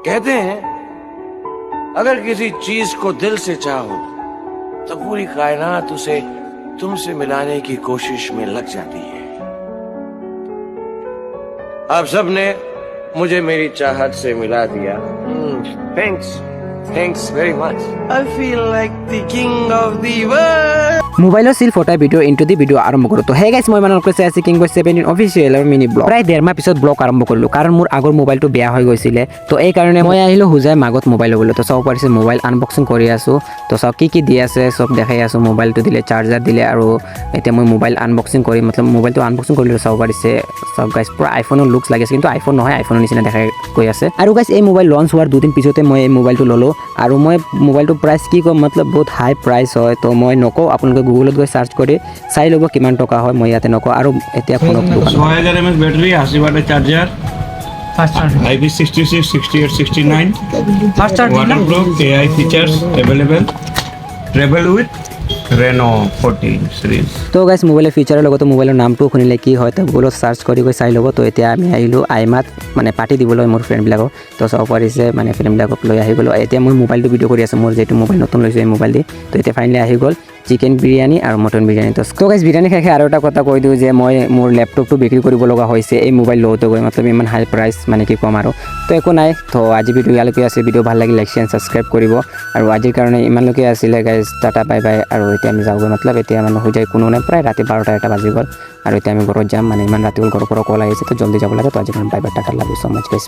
कहते हैं अगर किसी चीज को दिल से चाहो तो पूरी कायनात उसे तुमसे मिलाने की कोशिश में लग जाती है। आप सबने मुझे मेरी चाहत से मिला दिया। Thanks very much. I feel like the king of the world. মোবাইলৰ চিল ফটা ভিডিঅ' ইনটু দি ভিডিঅ' আৰম্ভ কৰোঁ। তো হে গাইছ, মই মানত কৈছে আছে কিং বয় 17 অফিচিয়েল আৰু মিনি ব্লগ। প্ৰায় 1.5 মাহ পিছত ব্লগ আৰম্ভ কৰিলোঁ, কাৰণ মোৰ আগৰ মোবাইলটো বেয়া হৈ গৈছিলে। তো এই কাৰণে মই আহিলোঁ হুজাই মাগত মোবাইল ল'বলৈ। তো চাব পাৰিছে মোবাইল আনবক্সিং কৰি আছোঁ। তো চাওক কি দি আছে চব দেখাই আছোঁ। মোবাইলটো দিলে, চাৰ্জাৰ দিলে, আৰু এতিয়া মই মোবাইল আনবক্সিং কৰি মোবাইলটো আনবক্সিং কৰিলোঁ। চাব পাৰিছে চব গাইছ, পুৰা আইফোনৰ লুকছ লাগিছে, কিন্তু আইফোন নহয়, আইফোনৰ নিচিনা দেখাই গৈ আছে। আৰু গাইছ, এই মোবাইল লঞ্চ হোৱাৰ 2 দিন পিছতে মই এই মোবাইলটো ল'লোঁ। আৰু মই মোবাইলটোৰ প্ৰাইচ কি ক'ম, বহুত হাই প্ৰাইচ হয়। তো মই নকওঁ, আপোনালোকে গুগলত গৈ চাৰ্চ কৰি চাই ল'ব কিমান টকা হয়। মই ইয়াতে নকওঁ। আৰু এতিয়া ফোনত 6000 mAh ব্যাটারি, 80 ওয়াটের charger, IP66, 68, 69, waterproof, AI features available, travel with Reno 14 series। তো গাইছ, মোবাইলৰ ফিচাৰৰ লগতে মোবাইলৰ নামটো শুনিলে কি হয়, তো গুগলত চাৰ্চ কৰি গৈ চাই ল'ব। তো এতিয়া আমি আহিলোঁ আইমাত পাৰ্টি দিবলৈ মোৰ ফ্ৰেণ্ডবিলাকক। তো চাব পাৰিছে ফ্ৰেণ্ডবিলাকক লৈ আহি গ'লোঁ। এতিয়া মই মোবাইলটো ভিডিঅ' কৰি আছোঁ, মোৰ যিটো মোবাইল নতুন লৈছোঁ এই মোবাইল দি। তো এতিয়া ফাইনেলি আহি গ'ল চিকেন বিৰিয়ানী আৰু মটন বিৰিয়ানী। তো গাইছ, বিৰিয়ানী খাই আৰু এটা কথা কৈ দিওঁ যে মই মোৰ লেপটপটো বিক্ৰী কৰিব লগা হৈছে এই মোবাইল লওঁতে গৈ, ইমান হাই প্ৰাইচ কি ক'ম আৰু। তো একো নাই। তো আজি ভিডিঅ' ইয়ালৈকে আছে। ভিডিঅ' ভাল লাগিলে লাইক শ্বেয়াৰ ছাবস্ক্ৰাইব কৰিব। আৰু আজিৰ কাৰণে ইমানলৈকে আছিলে গাইছ। Tata bye bye. আৰু এতিয়া আমি যাওঁগৈ, এতিয়া হৈ যায় কোনো নাই, প্ৰায় ৰাতি 12টা বাজি গ'ল। আৰু এতিয়া আমি ঘৰত যাম, ইমান ৰাতি হ'ল, ঘৰৰ পৰা কল আহিছে, তো জল্দি যাব লাগে। তো আজিৰ কাৰণে bye bye, Tata, love you so' মাচ গাইছ।